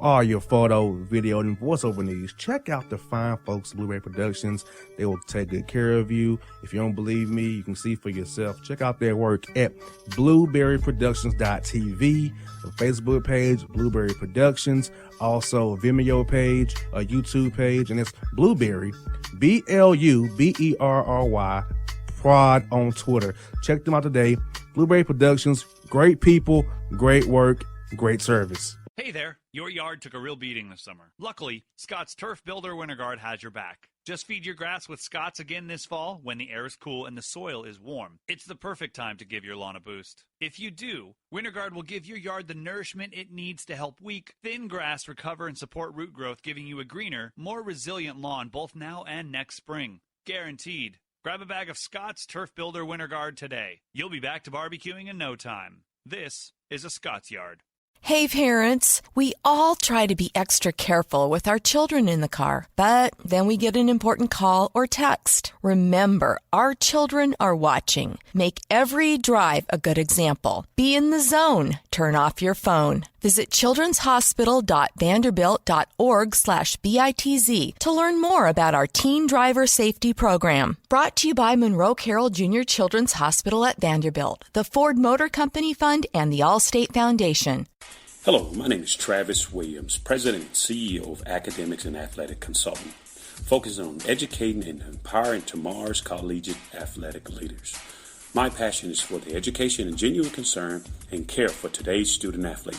For all your photo, video, and voiceover needs, check out the fine folks at Blueberry Productions. They will take good care of you. If you don't believe me, you can see for yourself. Check out their work at blueberryproductions.tv, the Facebook page, Blueberry Productions, also a Vimeo page, a YouTube page, and it's Blueberry, BLUBERRY, Prod on Twitter. Check them out today. Blueberry Productions, great people, great work, great service. Hey there, your yard took a real beating this summer. Luckily, Scott's Turf Builder Winter Guard has your back. Just feed your grass with Scott's again this fall when the air is cool and the soil is warm. It's the perfect time to give your lawn a boost. If you do, Winter Guard will give your yard the nourishment it needs to help weak, thin grass recover and support root growth, giving you a greener, more resilient lawn both now and next spring. Guaranteed. Grab a bag of Scott's Turf Builder Winter Guard today. You'll be back to barbecuing in no time. This is a Scott's Yard. Hey parents, we all try to be extra careful with our children in the car, but then we get an important call or text. Remember, our children are watching. Make every drive a good example. Be in the zone. Turn off your phone. Visit childrenshospital.vanderbilt.org/BITZ to learn more about our Teen Driver Safety Program. Brought to you by Monroe Carroll Jr. Children's Hospital at Vanderbilt, the Ford Motor Company Fund, and the Allstate Foundation. Hello, my name is Travis Williams, President and CEO of Academics and Athletic Consulting, focusing on educating and empowering tomorrow's collegiate athletic leaders. My passion is for the education and genuine concern and care for today's student athlete.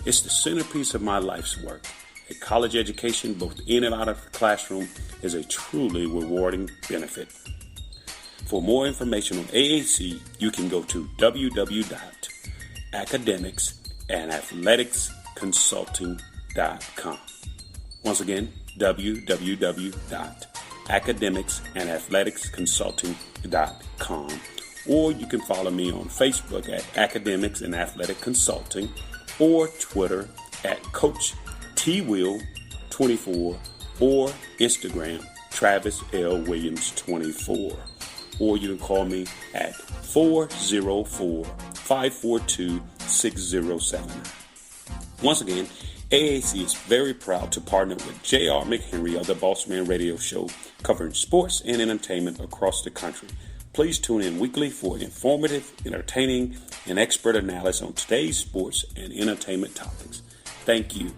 It's the centerpiece of my life's work. A college education, both in and out of the classroom, is a truly rewarding benefit. For more information on AAC, you can go to www.academicsandathleticsconsulting.com. Once again, www.academicsandathleticsconsulting.com. Or you can follow me on Facebook at Academics and Athletic Consulting, or Twitter at Coach TWill24, or Instagram Travis L. Williams 24. Or you can call me at 404-542-6079. Once again, AAC is very proud to partner with J.R. McHenry of the Bossman Radio Show, covering sports and entertainment across the country. Please tune in weekly for informative, entertaining, and expert analysis on today's sports and entertainment topics. Thank you.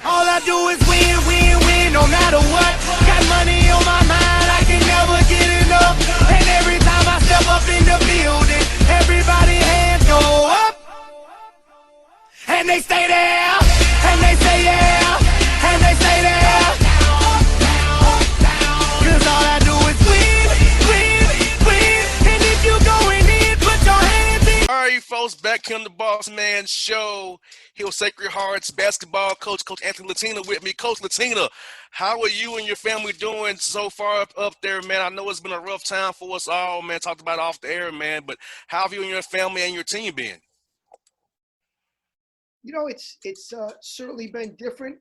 All I do is win, win, win, no matter what. Got money on my mind, I can never get enough. And every time I step up in the building, everybody hands go up. And they stay there, and they say yeah, and they stay there. Cause all I do is win, win, win. And if you going in, put your hands in. All right, folks, back here on the Bossman Show. Hill Sacred Hearts basketball coach Anthony Latina with me. Coach Latina, how are you and your family doing so far up there, man? I know it's been a rough time for us all, man. Talked about it off the air, man. But how have you and your family and your team been? You know, it's certainly been different.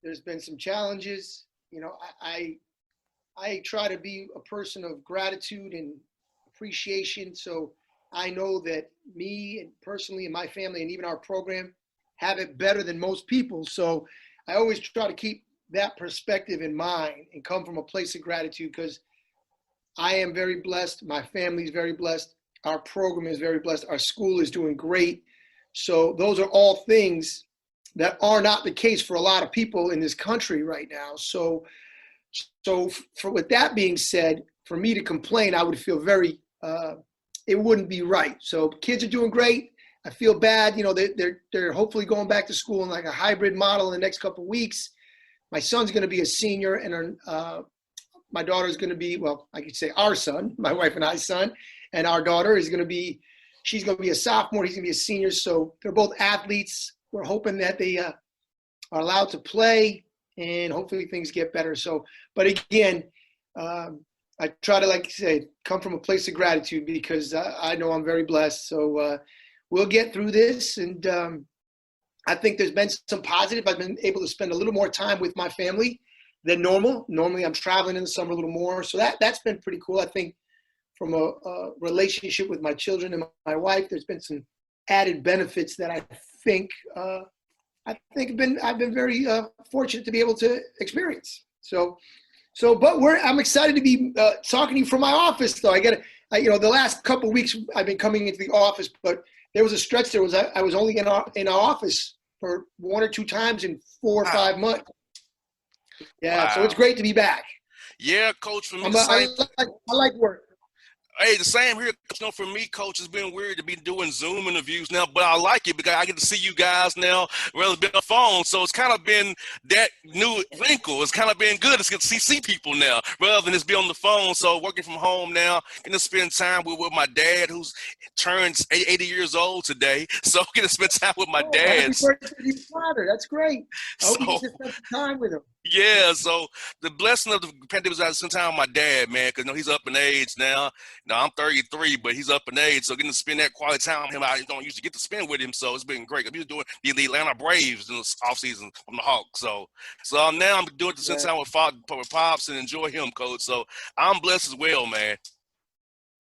There's been some challenges. You know, I try to be a person of gratitude and appreciation. So I know that me and personally and my family and even our program have it better than most people. So I always try to keep that perspective in mind and come from a place of gratitude, because I am very blessed. My family is very blessed. Our program is very blessed. Our school is doing great. So those are all things that are not the case for a lot of people in this country right now. So with that being said, for me to complain, I would feel very, it wouldn't be right. So kids are doing great. I feel bad. You know, they're hopefully going back to school in like a hybrid model in the next couple of weeks. My son's going to be a senior, and my daughter is going to be, well, I could say our son, my wife and I's son, and our daughter is going to be, she's going to be a sophomore. He's going to be a senior. So they're both athletes. We're hoping that they are allowed to play, and hopefully things get better. So, but again, I try to, like you say, come from a place of gratitude, because I know I'm very blessed. So we'll get through this. And I think there's been some positive. I've been able to spend a little more time with my family than normal. Normally I'm traveling in the summer a little more. So that's been pretty cool. I think from a relationship with my children and my wife, there's been some added benefits that I think I've been very fortunate to be able to experience. But I'm excited to be talking to you from my office, though. The last couple of weeks I've been coming into the office, but there was a stretch. I was only in our office for 1 or 2 times in 4 or 5 months. Yeah, wow. So it's great to be back. Yeah, Coach. For me, I like work. Hey, the same here. For me, Coach, it's been weird to be doing Zoom interviews now, but I like it because I get to see you guys now rather than a phone. So it's kind of been that new wrinkle. It's kind of been good to see people now rather than just be on the phone. So working from home now, getting to spend time with my dad, who's turns 80 years old today. So getting to spend time with my dad. Happy birthday to your father. That's great. I hope you get to spend some time with him. Yeah, so the blessing of the pandemic is I spend time with my dad, man, because he's up in age now. Now I'm 33, but he's up in age, so getting to spend that quality time with him, I don't usually get to spend with him, so it's been great. He was doing the Atlanta Braves in the offseason from the Hawks, so now I'm doing it to spend time with Pops and enjoy him, Coach. So I'm blessed as well, man.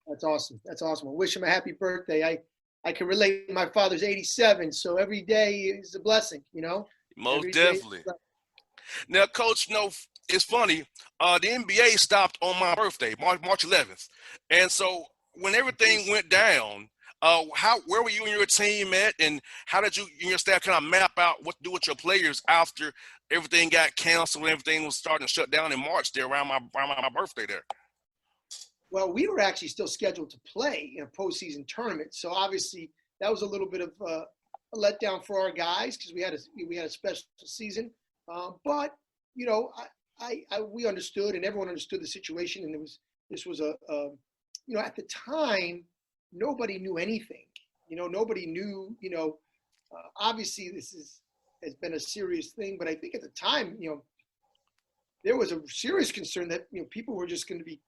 That's awesome. That's awesome. I wish him a happy birthday. I can relate. My father's 87, so every day is a blessing, Most definitely. Now, Coach, it's funny. The NBA stopped on my birthday, March 11th. And so when everything went down, where were you and your team at? And how did you and your staff kind of map out what to do with your players after everything got canceled and everything was starting to shut down in March there around my birthday there? Well, we were actually still scheduled to play in a postseason tournament. So obviously that was a little bit of a letdown for our guys because we had a special season. But we understood, and everyone understood the situation, and this was at the time nobody knew anything. Nobody knew. Obviously this has been a serious thing, but I think at the time, there was a serious concern that people were just going to be,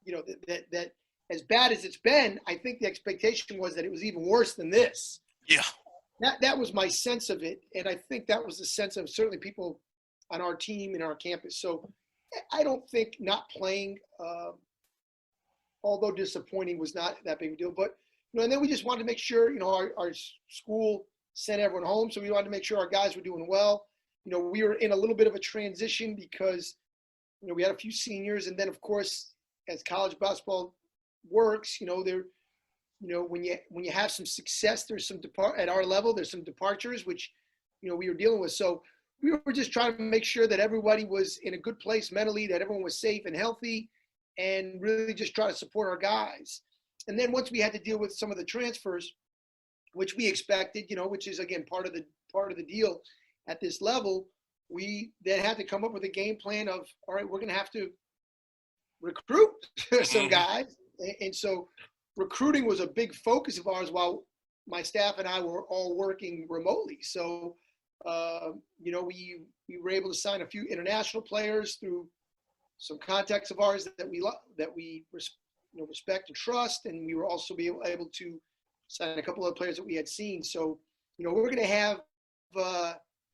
that as bad as it's been. I think the expectation was that it was even worse than this. Yeah. That was my sense of it, and I think that was the sense of certainly people on our team and our campus. So I don't think not playing, although disappointing, was not that big a deal. But and then we just wanted to make sure our school sent everyone home, so we wanted to make sure our guys were doing well. We were in a little bit of a transition because we had a few seniors, and then of course as college basketball works, when you have some success, there's some at our level, there's some departures, which, we were dealing with. So we were just trying to make sure that everybody was in a good place mentally, that everyone was safe and healthy, and really just try to support our guys. And then once we had to deal with some of the transfers, which we expected, which is again part of the deal at this level, we then had to come up with a game plan of, all right, we're going to have to recruit some guys. And so recruiting was a big focus of ours while my staff and I were all working remotely. So, we were able to sign a few international players through some contacts of ours that we respect and trust. And we were also able to sign a couple of players that we had seen. So, we're going to have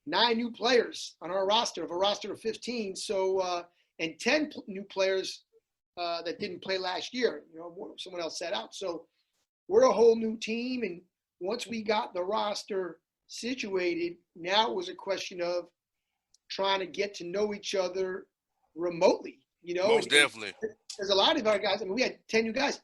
9 new players on our roster of 15. So, and 10 new players that didn't play last year. Someone else sat out. So we're a whole new team. And once we got the roster situated, now it was a question of trying to get to know each other remotely. Most definitely. There's a lot of our guys. I mean, we had 10 new guys.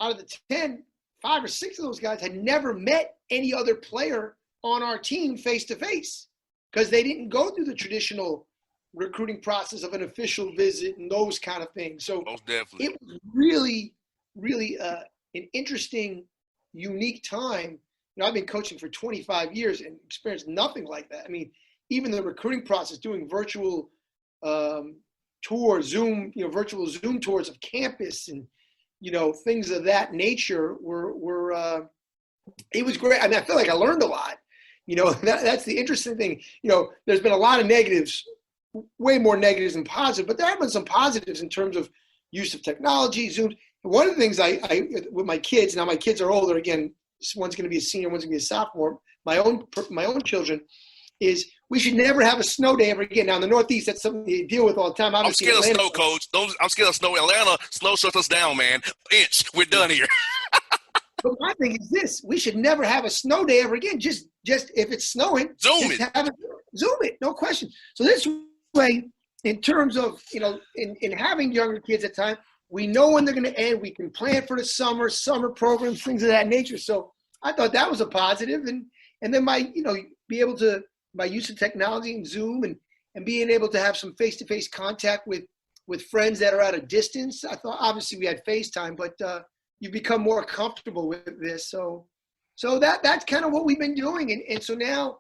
Out of the 10, 5 or 6 of those guys had never met any other player on our team face to face because they didn't go through the traditional recruiting process of an official visit and those kind of things. So most definitely. It was really, really an interesting, unique time. I've been coaching for 25 years and experienced nothing like that. I mean, even the recruiting process, doing virtual tours, Zoom, virtual Zoom tours of campus and, things of that nature were it was great. I mean, I feel like I learned a lot. That's the interesting thing. There's been a lot of negatives, way more negatives than positive, but there have been some positives in terms of use of technology, Zoom. One of the things I with my kids, now my kids are older again, one's going to be a senior, one's going to be a sophomore, my own children, is we should never have a snow day ever again. Now in the Northeast, that's something you deal with all the time. I'm scared of snow, Coach. I'm scared of snow. Atlanta, snow shuts us down, man. Inch, we're done here. But my thing is this: we should never have a snow day ever again. Just if it's snowing, Zoom it. Zoom it, no question. So this way, in terms of in having younger kids at time, we know when they're going to end. We can plan for the summer programs, things of that nature. So I thought that was a positive, and then be able to, by use of technology and Zoom and being able to have some face-to-face contact with friends that are at a distance. I thought obviously we had FaceTime, but you become more comfortable with this. So that's kind of what we've been doing. And so now,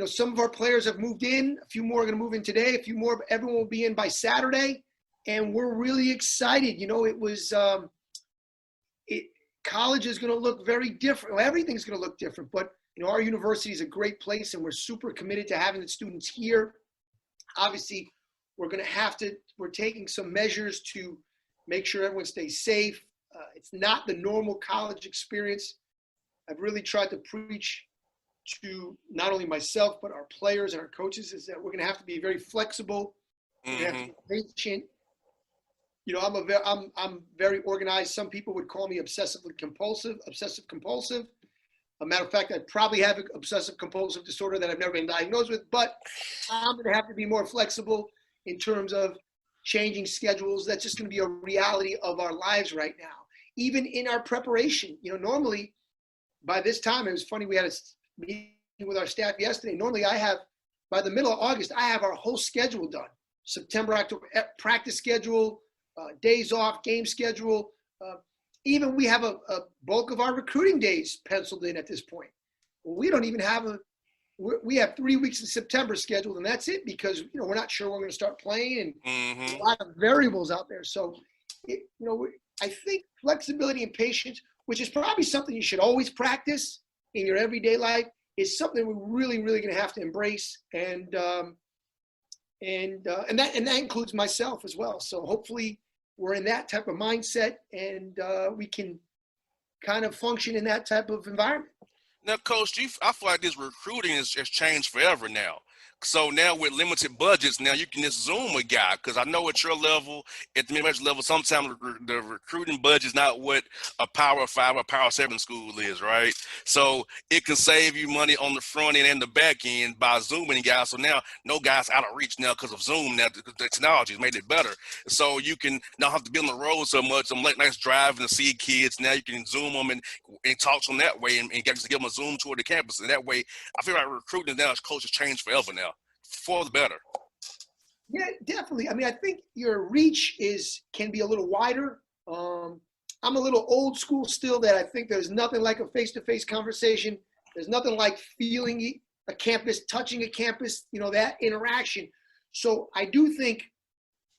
some of our players have moved in, a few more are going to move in today, a few more, everyone will be in by Saturday. And we're really excited. It was, college is going to look very different. Well, everything's going to look different, but our university is a great place and we're super committed to having the students here. Obviously, we're taking some measures to make sure everyone stays safe. It's not the normal college experience. I've really tried to preach to not only myself, but our players and our coaches is that we're going to have to be very flexible. We're going to have to be patient. I'm very organized. Some people would call me obsessive compulsive. A matter of fact, I probably have an obsessive compulsive disorder that I've never been diagnosed with, but I'm going to have to be more flexible in terms of changing schedules. That's just going to be a reality of our lives right now. Even in our preparation, normally by this time, it was funny, we had a meeting with our staff yesterday. Normally by the middle of August, I have our whole schedule done. September, October, practice schedule, days off, game schedule. Even we have a bulk of our recruiting days penciled in at this point. We don't even have we have 3 weeks in September scheduled, and that's it because we're not sure when we're going to start playing, and a lot of variables out there. So, I think flexibility and patience, which is probably something you should always practice in your everyday life, is something we're really, really going to have to embrace, and that includes myself as well. So hopefully we're in that type of mindset, and we can kind of function in that type of environment. Now, Coach, I feel like this recruiting has changed forever now. So now with limited budgets, now you can just Zoom a guy, because I know at your level, at the mid-major level, sometimes the recruiting budget is not what a Power 5 or Power 7 school is, right? So it can save you money on the front end and the back end by Zooming guys. So now no guys out of reach now because of Zoom. Now the technology has made it better. So you can not have to be on the road so much. I'm late nights driving to see kids. Now you can Zoom them and talk to them that way and get to give them a Zoom tour of the campus. And that way, I feel like recruiting now, coach has changed forever now. For the better. Yeah, definitely. I mean, I think your reach can be a little wider. I'm a little old school still, that I think there's nothing like a face-to-face conversation. There's nothing like feeling a campus, touching a campus, that interaction. So I do think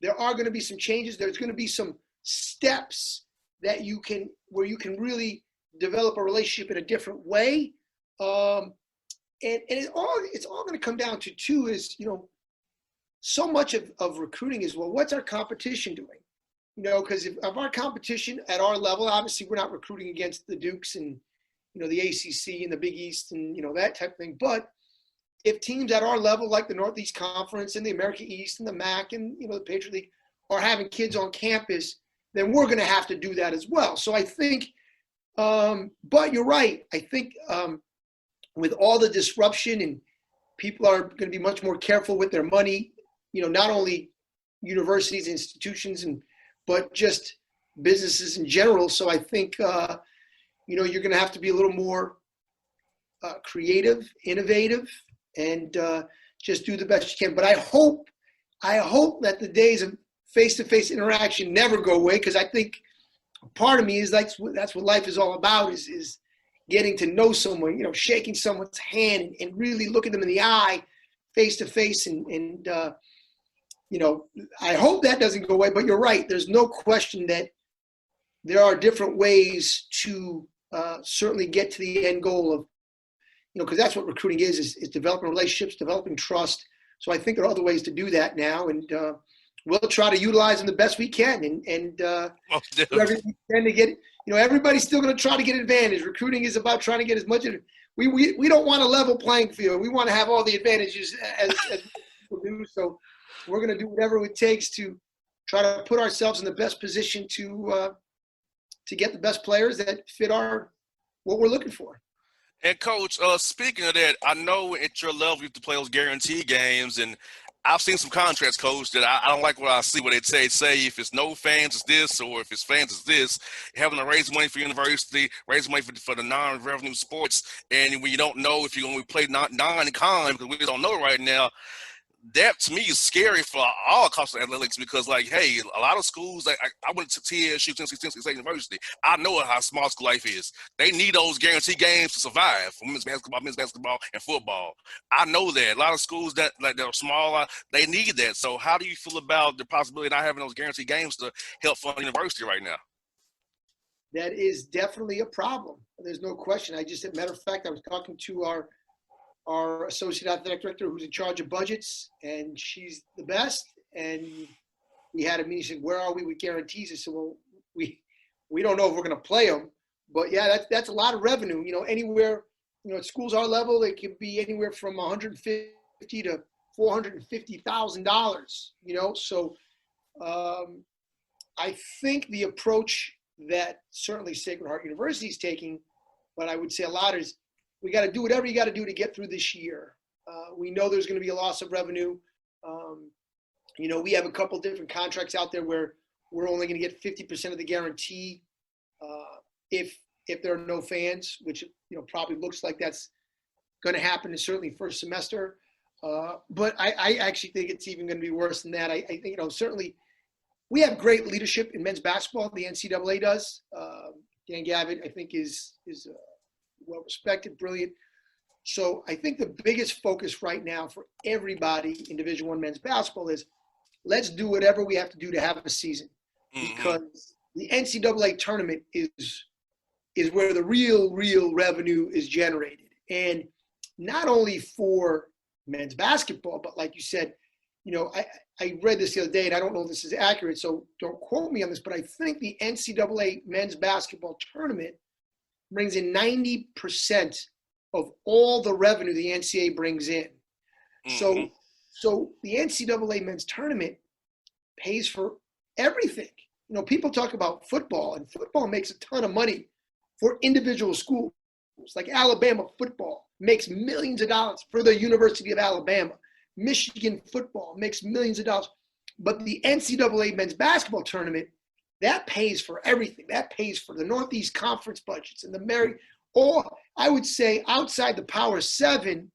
there are going to be some changes. There's going to be some steps that where you can really develop a relationship in a different way. And it's all going to come down to two is, so much of recruiting is, well, what's our competition doing? Because if our competition at our level, obviously we're not recruiting against the Dukes and, the ACC and the Big East and, that type of thing. But if teams at our level, like the Northeast Conference and the America East and the MAC and, the Patriot League are having kids on campus, then we're going to have to do that as well. So I think, but you're right. I think, with all the disruption, and people are going to be much more careful with their money, not only universities, institutions, but just businesses in general. So I think, you're going to have to be a little more creative, innovative, and just do the best you can. But I hope that the days of face-to-face interaction never go away, because I think part of me is that's what life is all about, is getting to know someone, shaking someone's hand and really looking them in the eye face to face. And I hope that doesn't go away, but you're right. There's no question that there are different ways to certainly get to the end goal of, because that's what recruiting is developing relationships, developing trust. So I think there are other ways to do that now. And we'll try to utilize them the best we can and do everything we can to get, everybody's still going to try to get advantage. Recruiting is about trying to get as much. we don't want a level playing field. We want to have all the advantages as people do. So we're going to do whatever it takes to try to put ourselves in the best position to get the best players that fit what we're looking for. And Coach, speaking of that, I know at your level you have to play those guarantee games, and I've seen some contracts, Coach, that I don't like what I see. What they say if it's no fans, it's this, or if it's fans, it's this. Having to raise money for university, raise money for the non-revenue sports, and when you don't know if you're going to play non-con, because we don't know right now. That to me is scary for all across athletics because, like, hey, a lot of schools, I went to TSU, Tennessee State University. I know how small school life is. They need those guarantee games to survive for men's basketball, and football. I know that. A lot of schools that are smaller, they need that. So how do you feel about the possibility of not having those guarantee games to help fund the university right now? That is definitely a problem. There's no question. As a matter of fact, I was talking to our associate athletic director who's in charge of budgets, and she's the best. And we had a meeting. She said, "Where are we with guarantees?" I said, "Well, we don't know if we're going to play them, but yeah, that's a lot of revenue. Anywhere, at schools our level, it can be anywhere from $150,000 to $450,000. So I think the approach that certainly Sacred Heart University is taking, but I would say a lot is, we got to do whatever you got to do to get through this year. We know there's going to be a loss of revenue. We have a couple different contracts out there where we're only going to get 50% of the guarantee if there are no fans, which probably looks like that's going to happen in certainly first semester. But I actually think it's even going to be worse than that. I think certainly we have great leadership in men's basketball. The NCAA does. Dan Gavitt, I think, is well-respected, brilliant. So I think the biggest focus right now for everybody in Division I men's basketball is let's do whatever we have to do to have a season, because the NCAA tournament is where the real revenue is generated. And not only for men's basketball, but like you said, I read this the other day, and I don't know if this is accurate, so don't quote me on this, but I think the NCAA men's basketball tournament brings in 90% of all the revenue the NCAA brings in. So the NCAA men's tournament pays for everything. People talk about football, and football makes a ton of money for individual schools. Like Alabama football makes millions of dollars for the University of Alabama. Michigan football makes millions of dollars. But the NCAA men's basketball tournament, that pays for everything. That pays for the Northeast Conference budgets and I would say outside the Power 7,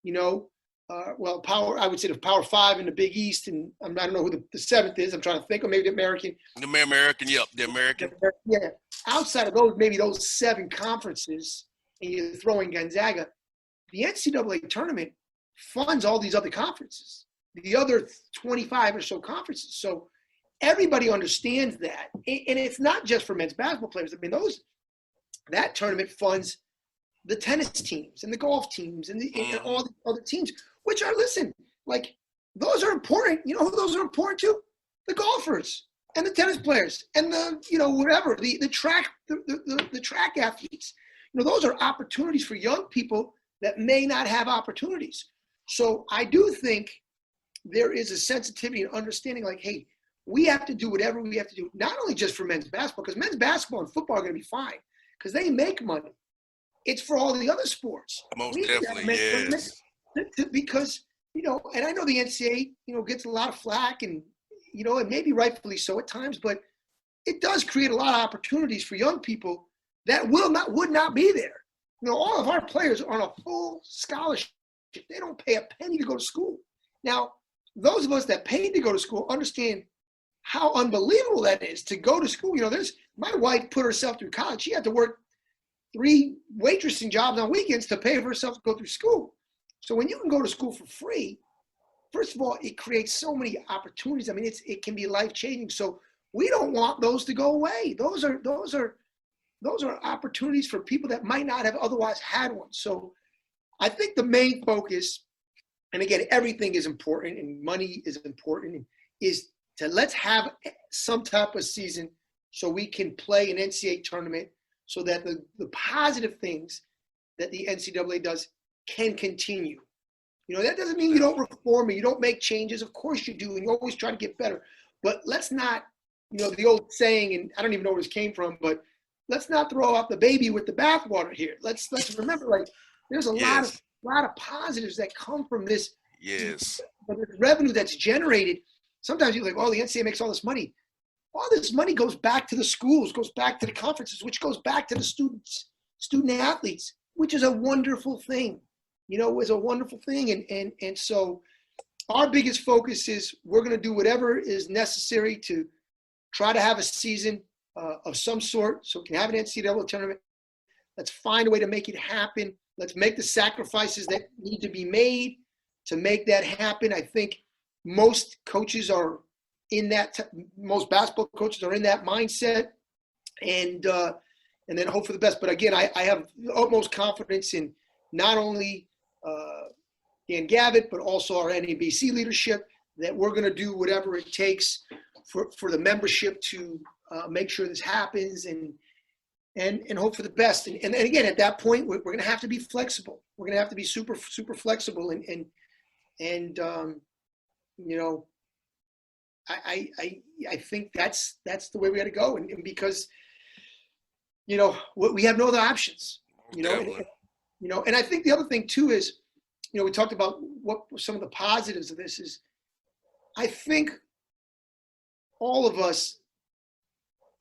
I would say the Power 5 in the Big East, and I don't know who the seventh is. I'm trying to think, or maybe the American. The American, yep, the American. Yeah, outside of those 7 conferences, and you throw in Gonzaga, the NCAA tournament funds all these other conferences, the other 25 or so conferences. So everybody understands that. And it's not just for men's basketball players. I mean, that tournament funds the tennis teams and the golf teams and all the other teams, which are, those are important. You know who those are important to? The golfers and the tennis players and the track athletes. Those are opportunities for young people that may not have opportunities. So I do think there is a sensitivity and understanding, hey, we have to do whatever we have to do, not only just for men's basketball, because men's basketball and football are going to be fine because they make money. It's for all the other sports. Most definitely, yes. Because, and I know the NCAA, gets a lot of flack and, and maybe rightfully so at times, but it does create a lot of opportunities for young people that would not be there. All of our players are on a full scholarship. They don't pay a penny to go to school. Now, those of us that paid to go to school understand how unbelievable that is to go to school. My wife put herself through college. She had to work 3 waitressing jobs on weekends to pay for herself to go through school. So when you can go to school for free, first of all, it creates so many opportunities. I mean, it can be life-changing. So we don't want those to go away. Those are opportunities for people that might not have otherwise had one. So I think the main focus, and again, everything is important and money is important, is to let's have some type of season so we can play an NCAA tournament so that the positive things that the NCAA does can continue. You know, that doesn't mean you don't reform or you don't make changes. Of course you do, and you always try to get better. But let's not, you know, the old saying, and I don't even know where this came from, but let's not throw out the baby with the bathwater here. Let's remember, like, there's a lot of positives that come from this. Yes. But the revenue that's generated, sometimes you're like, oh, the NCAA makes all this money. All this money goes back to the schools, goes back to the conferences, which goes back to the student athletes, which is a wonderful thing. You know, it was a wonderful thing. And so our biggest focus is we're going to do whatever is necessary to try to have a season of some sort so we can have an NCAA tournament. Let's find a way to make it happen. Let's make the sacrifices that need to be made to make that happen. I think most coaches are in that, most basketball coaches are in that mindset, and then hope for the best. But again, I have the utmost confidence in not only Dan Gavitt, but also our NABC leadership, that we're going to do whatever it takes for the membership to make sure this happens and hope for the best. And again, at that point, we're going to have to be flexible. We're going to have to be super flexible. And you know, I think that's the way we got to go. And because, you know, we have no other options, you know, and I think the other thing too is, you know, we talked about what some of the positives of this is. I think all of us,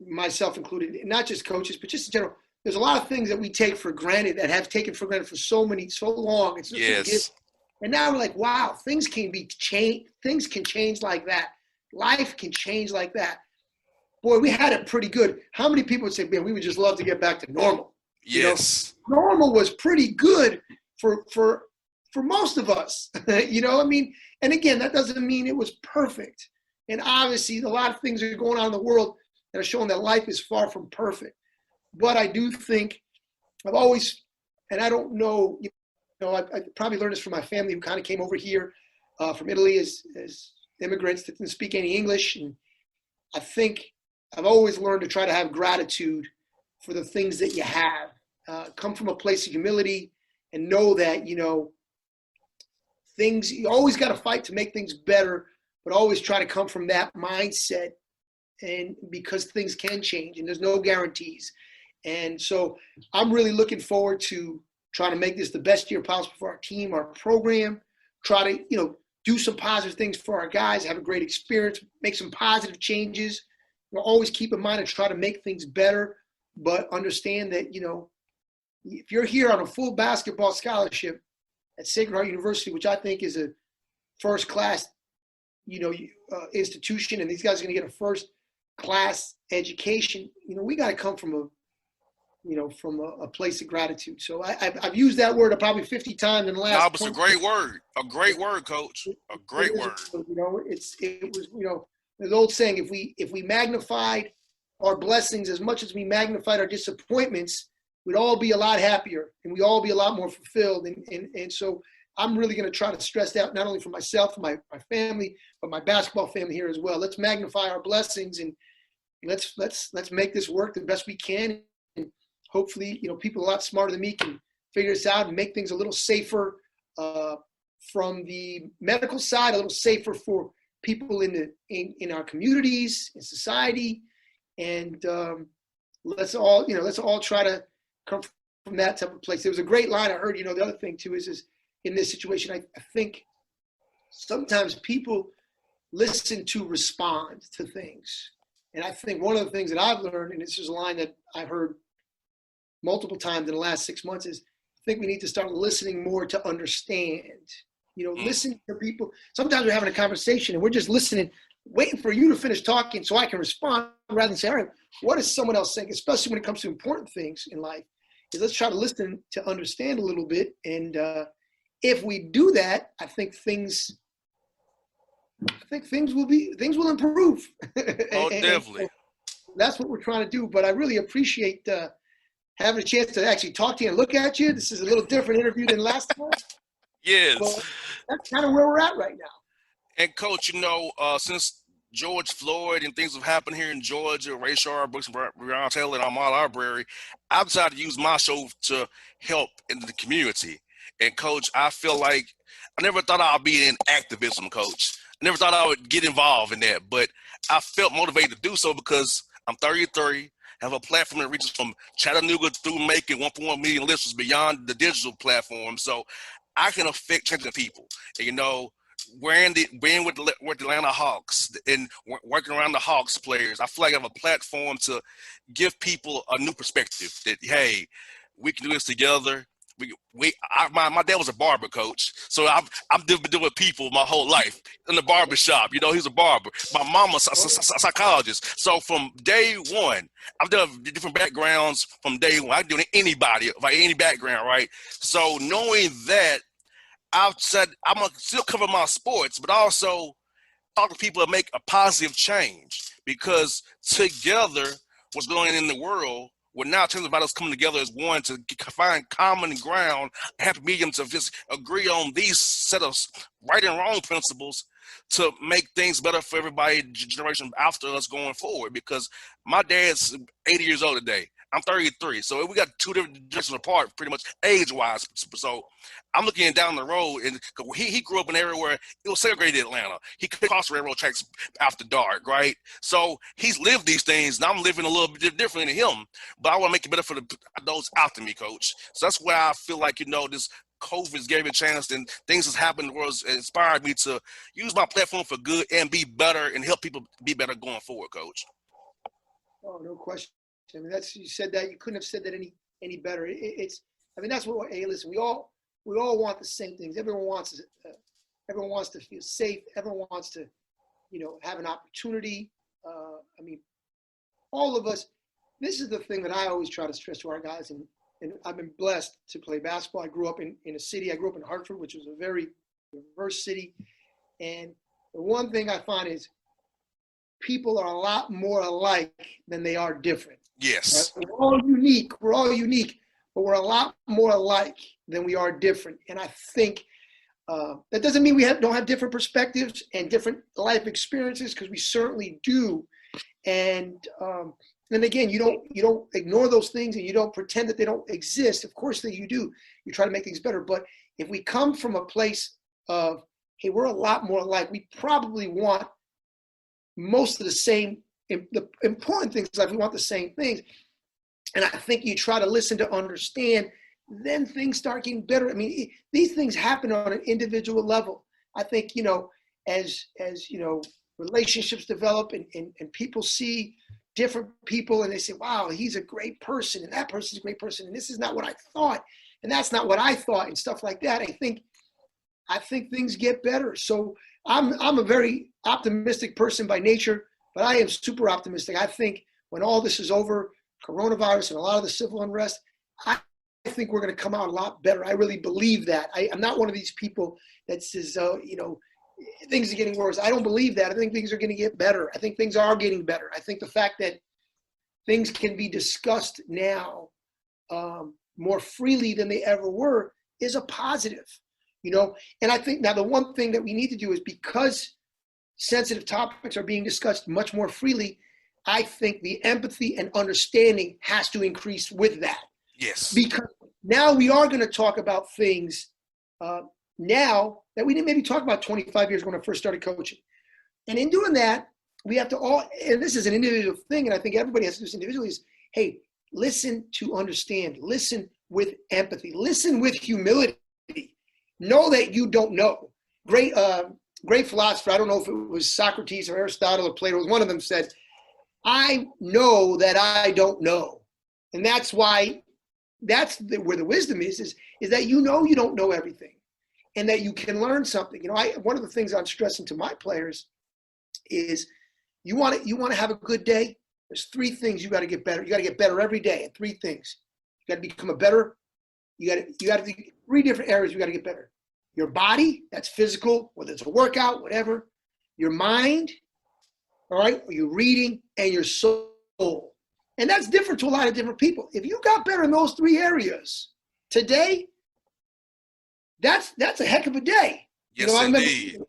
myself included, not just coaches, but just in general, there's a lot of things that we take for granted that have taken for granted for so long. It's just a gift. And now we're like, wow, things can be changed. Things can change like that. Life can change like that. Boy, we had it pretty good. How many people would say, man, we would just love to get back to normal? Yes. You know, normal was pretty good for most of us. You know, I mean, and again, that doesn't mean it was perfect. And obviously, a lot of things are going on in the world that are showing that life is far from perfect. But I do think I've always, and I don't know, you know, I probably learned this from my family who kind of came over here from Italy as immigrants that didn't speak any English. And I think I've always learned to try to have gratitude for the things that you have. Come from a place of humility and know that, you know, things, you always got to fight to make things better, but always try to come from that mindset. And because things can change and there's no guarantees. And so I'm really looking forward to trying to make this the best year possible for our team, our program, try to, you know, do some positive things for our guys, have a great experience, make some positive changes. You know, always keep in mind and try to make things better, but understand that, you know, if you're here on a full basketball scholarship at Sacred Heart University, which I think is a first class, you know, institution, and these guys are going to get a first class education, you know, we got to come from a place of gratitude. So I've used that word probably 50 times in the last. No, it's a great word. A great word, Coach. A great word. You know, it was, you know, there's an old saying, if we magnified our blessings as much as we magnified our disappointments, we'd all be a lot happier and we'd all be a lot more fulfilled. And so I'm really going to try to stress that not only for myself, for my family, but my basketball family here as well. Let's magnify our blessings and let's make this work the best we can. And hopefully, you know, people a lot smarter than me can figure this out and make things a little safer from the medical side, a little safer for people in our communities, in society. And let's all try to come from that type of place. There was a great line I heard, you know, the other thing too is in this situation, I think sometimes people listen to respond to things. And I think one of the things that I've learned, and this is a line that I've heard multiple times in the last 6 months, is I think we need to start listening more to understand. You know, listen to people. Sometimes we're having a conversation and we're just listening, waiting for you to finish talking so I can respond rather than say, all right, what is someone else saying? Especially when it comes to important things in life, is let's try to listen to understand a little bit. And if we do that, I think things will improve. Oh, definitely. That's what we're trying to do. But I really appreciate having a chance to actually talk to you and look at you. This is a little different interview than last time. Yes. But that's kind of where we're at right now. And Coach, you know, since George Floyd and things have happened here in Georgia, Ray Sharp, Brooks, Brown Taylor, and Ahmaud Arbery, I've decided to use my show to help in the community. And Coach, I feel like I never thought I'd be in activism, Coach. I never thought I would get involved in that, but I felt motivated to do so because I'm 33, have a platform that reaches from Chattanooga through Macon, 1.1 million listeners beyond the digital platform. So I can affect changing people. And, you know, being with the Atlanta Hawks and working around the Hawks players, I feel like I have a platform to give people a new perspective that, hey, we can do this together. My dad was a barber, Coach, so I've been doing with people my whole life in the barber shop. You know, he's a barber. My mama's a psychologist. So from day one, I've done different backgrounds from day one. I can do anybody, like any background, right? So knowing that, I've said I'm gonna still cover my sports, but also talk to people that make a positive change, because together, what's going on in the world, we're now talking about us coming together as one to find common ground, happy medium to just agree on these set of right and wrong principles to make things better for everybody, generation after us going forward. Because my dad's 80 years old today. I'm 33, so we got 2 different generations apart, pretty much age-wise. So I'm looking down the road, and he grew up in an area where it was segregated in Atlanta. He could cross railroad tracks after dark, right? So he's lived these things, and I'm living a little bit differently than him. But I want to make it better for those after me, Coach. So that's why I feel like, you know, this COVID gave me a chance, and things has happened where it's inspired me to use my platform for good and be better and help people be better going forward, Coach. Oh, no question. I mean, you said that. You couldn't have said that any better. I mean, that's what. Hey, listen, we all want the same things. Everyone wants to feel safe. Everyone wants to, you know, have an opportunity. I mean, all of us. This is the thing that I always try to stress to our guys, and I've been blessed to play basketball. I grew up in a city. I grew up in Hartford, which was a very diverse city, and the one thing I find is people are a lot more alike than they are different. Yes. Right? We're all unique, but we're a lot more alike than we are different. And I think that doesn't mean we don't have different perspectives and different life experiences, because we certainly do. And again, you don't ignore those things, and you don't pretend that they don't exist. Of course that you do. You try to make things better. But if we come from a place of, hey, we're a lot more alike, we probably want most of the same, the important things, like we want the same things. And I think you try to listen to understand, then things start getting better. I mean, these things happen on an individual level. I think, you know, as you know, relationships develop and people see different people and they say, wow, he's a great person and that person's a great person and this is not what I thought and that's not what I thought and stuff like that. I think things get better. So I'm a very optimistic person by nature, but I am super optimistic. I think when all this is over, coronavirus and a lot of the civil unrest, I think we're going to come out a lot better. I really believe that. I'm not one of these people that says, you know, things are getting worse. I don't believe that. I think things are going to get better. I think things are getting better. I think the fact that things can be discussed now more freely than they ever were is a positive, you know? And I think now the one thing that we need to do is, because sensitive topics are being discussed much more freely, I think the empathy and understanding has to increase with that. Yes. Because now we are going to talk about things now that we didn't maybe talk about 25 years ago when I first started coaching. And in doing that, we have to all, and this is an individual thing, and I think everybody has to do this individually, is, hey, listen to understand, listen with empathy, listen with humility. Know that you don't know. Great philosopher, I don't know if it was Socrates or Aristotle or Plato, one of them said, I know that I don't know. And that's why, where the wisdom is that you know you don't know everything and that you can learn something. You know, one of the things I'm stressing to my players is you want to have a good day. There's 3 things you got to get better. You got to get better every day at 3 things. You got to become a better, you got to 3 different areas you got to get better. Your body, that's physical, whether it's a workout, whatever. Your mind, all right, or your reading, and your soul. And that's different to a lot of different people. If you got better in those 3 areas today, that's a heck of a day. Yes, you know, indeed.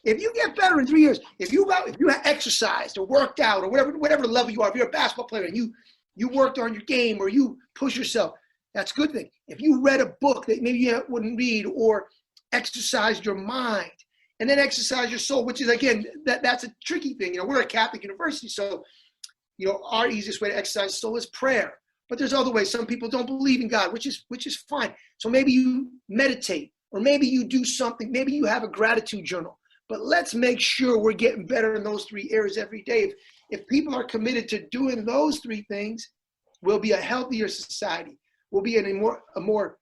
If you get better in 3 years, if you have exercised or worked out or whatever level you are, if you're a basketball player and you worked on your game or you push yourself, that's a good thing. If you read a book that maybe you wouldn't read or exercised your mind and then exercise your soul, which is, again, that's a tricky thing. We're a Catholic university, so, our easiest way to exercise soul is prayer. But there's other ways. Some people don't believe in God, which is fine. So maybe you meditate or maybe you do something. Maybe you have a gratitude journal. But let's make sure we're getting better in those 3 areas every day. If people are committed to doing those 3 things, we'll be a healthier society. We'll be in a more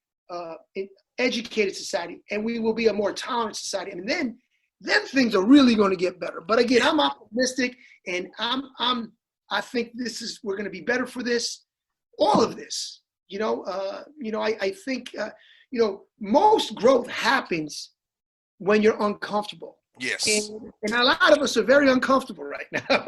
educated society, and we will be a more tolerant society. And then things are really going to get better. But again, I'm optimistic, and I think we're going to be better for this. All of this, I think, most growth happens when you're uncomfortable. Yes. And a lot of us are very uncomfortable right now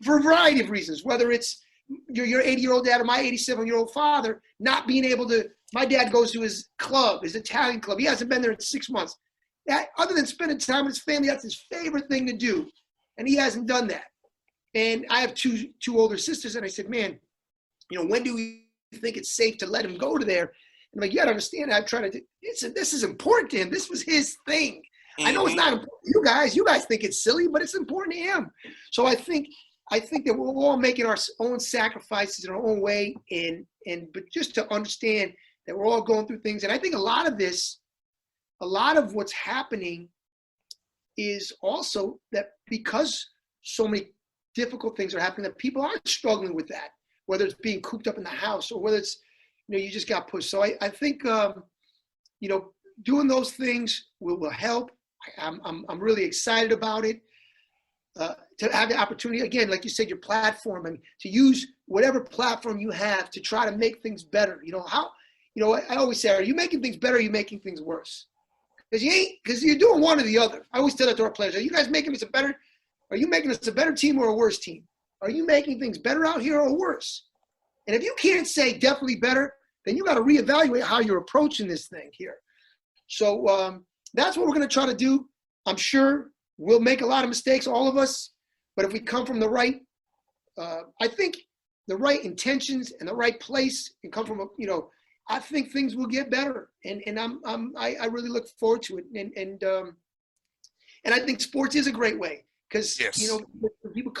for a variety of reasons, whether it's your 80-year-old dad or my 87-year-old father not being able to. My dad goes to his club, his Italian club. He hasn't been there in 6 months. That, other than spending time with his family, that's his favorite thing to do. And he hasn't done that. And I have two older sisters, and I said, man, when do we think it's safe to let him go to there? And I'm like, you got to understand, I'm trying to, this is important to him. This was his thing. I know it's not important to you guys. You guys think it's silly, but it's important to him. So I think that we're all making our own sacrifices in our own way, but just to understand that we're all going through things. And I think a lot of what's happening is also that because so many difficult things are happening, that people aren't struggling with that, whether it's being cooped up in the house or whether it's, you just got pushed. So I think, doing those things will help. I'm really excited about it. To have the opportunity, again, like you said, your platform, and to use whatever platform you have to try to make things better. I always say, are you making things better or are you making things worse? Because you're doing one or the other. I always tell that to our players. Are you guys making us are you making us a better team or a worse team? Are you making things better out here or worse? And if you can't say definitely better, then you got to reevaluate how you're approaching this thing here. So that's what we're going to try to do. I'm sure we'll make a lot of mistakes, all of us. But if we come from the right, I think the right intentions and the right place, and come from I think things will get better. And I really look forward to it. And I think sports is a great way because people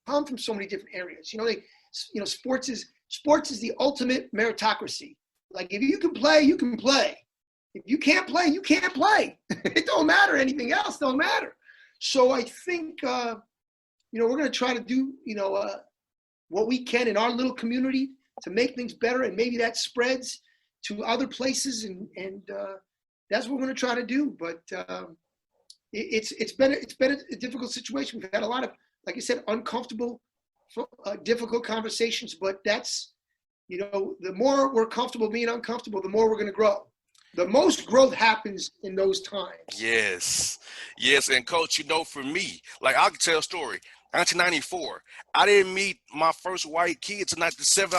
come from so many different areas. Sports is the ultimate meritocracy. Like if you can play, you can play. If you can't play, you can't play. It don't matter. Anything else don't matter. So I think we're going to try to do what we can in our little community to make things better, and maybe that spreads to other places, and that's what we're going to try to do. But it's been a difficult situation. We've had a lot of, like I said, uncomfortable, difficult conversations. But that's the more we're comfortable being uncomfortable, the more we're going to grow. The most growth happens in those times. Yes. And Coach, for me, like I can tell a story. 1994, I didn't meet my first white kid until I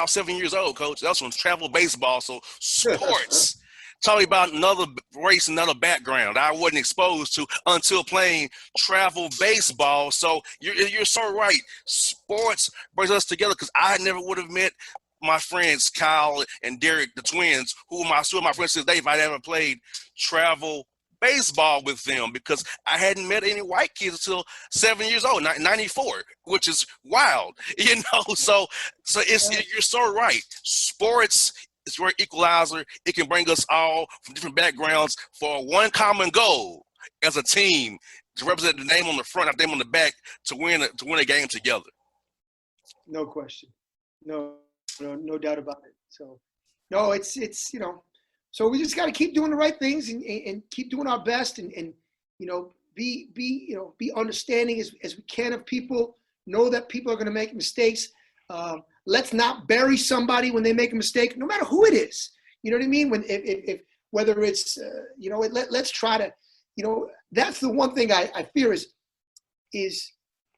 was 7 years old, Coach. That was from travel baseball. So sports, talking about another race, another background I wasn't exposed to until playing travel baseball. So you're so right. Sports brings us together, because I never would have met my friends Kyle and Derek, the twins, who are still my friends today, if I hadn't played travel baseball with them, because I hadn't met any white kids until 7 years old, 94, which is wild, So you're so right. Sports is very equalizer. It can bring us all from different backgrounds for one common goal as a team, to represent the name on the front, not the name on the back, to win a game together. No question. No doubt about it. So, no, it's so we just got to keep doing the right things and keep doing our best, and be understanding as we can of people. Know that people are going to make mistakes. Let's not bury somebody when they make a mistake, no matter who it is. You know what I mean? If whether it's let's try to, that's the one thing I fear is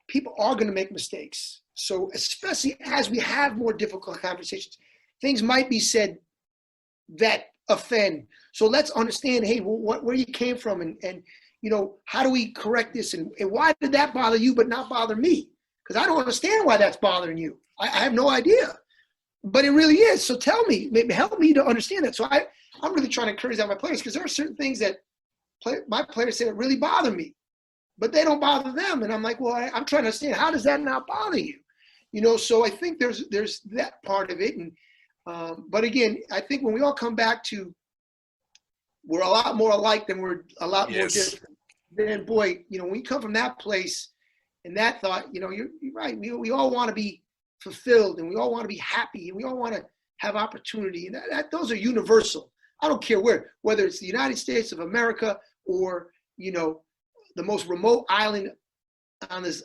people are going to make mistakes. So especially as we have more difficult conversations, things might be said that offend. So let's understand, hey, where you came from, and how do we correct this? And why did that bother you but not bother me? Because I don't understand why that's bothering you. I have no idea. But it really is. So tell me, maybe help me to understand that. So I'm really trying to encourage that my players, because there are certain things that my players say that really bother me, but they don't bother them. And I'm like, well, I'm trying to understand, how does that not bother you? So I think there's that part of it. And but again, I think when we all come back to, we're a lot more alike than we're a lot more different. Then boy, when we come from that place and that thought, you're right. We all want to be fulfilled, and we all want to be happy, and we all want to have opportunity, and those are universal. I don't care whether it's the United States of America or the most remote island on this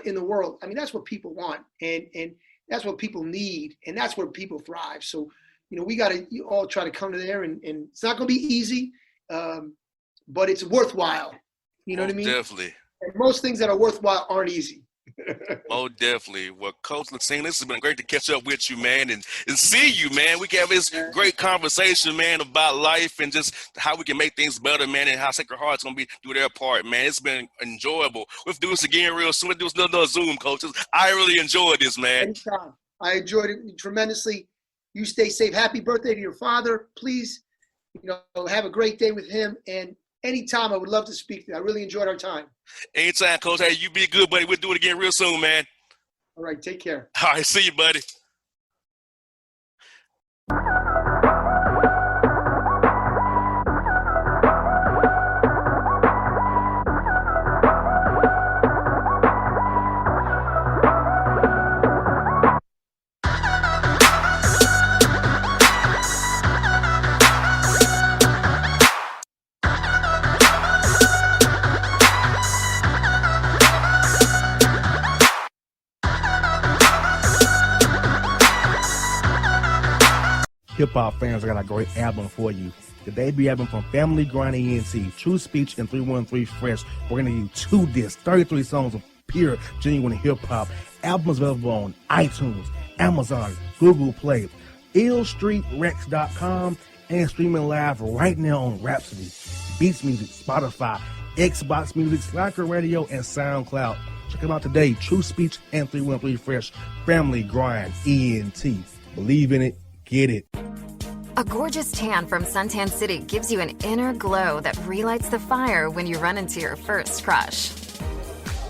in the world. I mean, that's what people want, and that's what people need, and that's where people thrive. So we got to all try to come to there, and it's not going to be easy, but it's worthwhile. You know what I mean? Definitely. And most things that are worthwhile aren't easy. Oh, definitely. Well, Coach Latina, this has been great to catch up with you, man, and see you, man. We can have this great conversation, man, about life and just how we can make things better, man, and how Sacred Heart's going to do their part, man. It's been enjoyable. We'll do this again real soon. We'll do another Zoom, coaches. I really enjoyed this, man. Anytime. I enjoyed it tremendously. You stay safe. Happy birthday to your father. Please, have a great day with him. And anytime, I would love to speak to you. I really enjoyed our time. Anytime, Coach. Hey, you be good, buddy. We'll do it again real soon, man. All right. Take care. All right. See you, buddy. Hip hop fans, I got a great album for you. The debut album from Family Grind ENT, True Speech and 313 Fresh. We're going to give you 2 discs, 33 songs of pure, genuine hip hop. Album is available on iTunes, Amazon, Google Play, illstreetrex.com, and streaming live right now on Rhapsody, Beats Music, Spotify, Xbox Music, Slacker Radio, and SoundCloud. Check them out today. True Speech and 313 Fresh. Family Grind ENT. Believe in it. Get it. A gorgeous tan from Suntan City gives you an inner glow that relights the fire when you run into your first crush.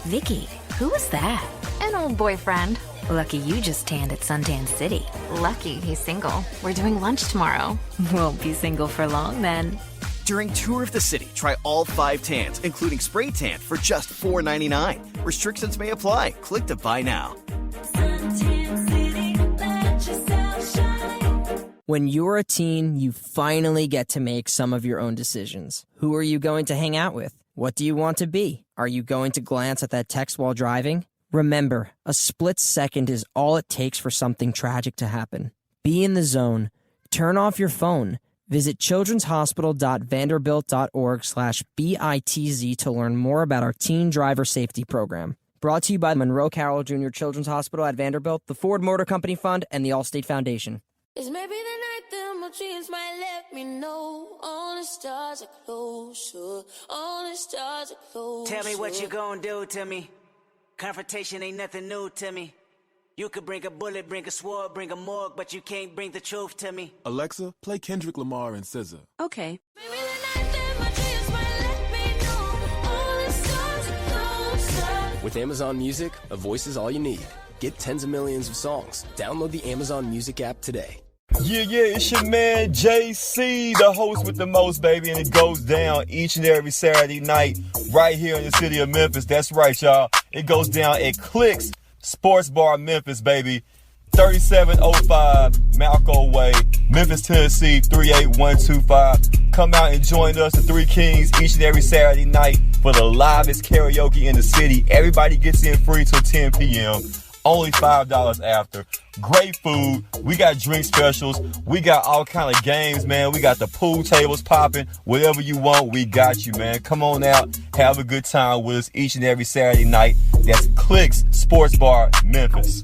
Vicky, who was that? An old boyfriend. Lucky you just tanned at Suntan City. Lucky he's single. We're doing lunch tomorrow. Won't be single for long then. During Tour of the City, try all 5 tans, including spray tan, for just $4.99. Restrictions may apply. Click to buy now. Suntan City, let yourself shine. When you're a teen, you finally get to make some of your own decisions. Who are you going to hang out with? What do you want to be? Are you going to glance at that text while driving? Remember, a split second is all it takes for something tragic to happen. Be in the zone. Turn off your phone. Visit childrenshospital.vanderbilt.org/BITZ to learn more about our teen driver safety program. Brought to you by Monroe Carroll Jr. Children's Hospital at Vanderbilt, the Ford Motor Company Fund, and the Allstate Foundation. It's maybe the night that my dreams might let me know. All the stars are closer. All the stars are closer. Tell me what you gonna do to me. Confrontation ain't nothing new to me. You could bring a bullet, bring a sword, bring a morgue, but you can't bring the truth to me. Alexa, play Kendrick Lamar and SZA. Okay. Maybe the night that my dreams might let me know. All the stars are closer. With Amazon Music, a voice is all you need. Get tens of millions of songs. Download the Amazon Music app today. Yeah, it's your man JC, the host with the most, baby, and it goes down each and every Saturday night right here in the city of Memphis. That's right, y'all. It goes down at Clicks Sports Bar Memphis, baby. 3705 Malco Way, Memphis, Tennessee, 38125. Come out and join us, the Three Kings, each and every Saturday night for the livest karaoke in the city. Everybody gets in free till 10 p.m. Only $5 after. Great food. We got drink specials. We got all kind of games, man. We got the pool tables popping. Whatever you want, we got you, man. Come on out. Have a good time with us each and every Saturday night. That's Clicks Sports Bar, Memphis.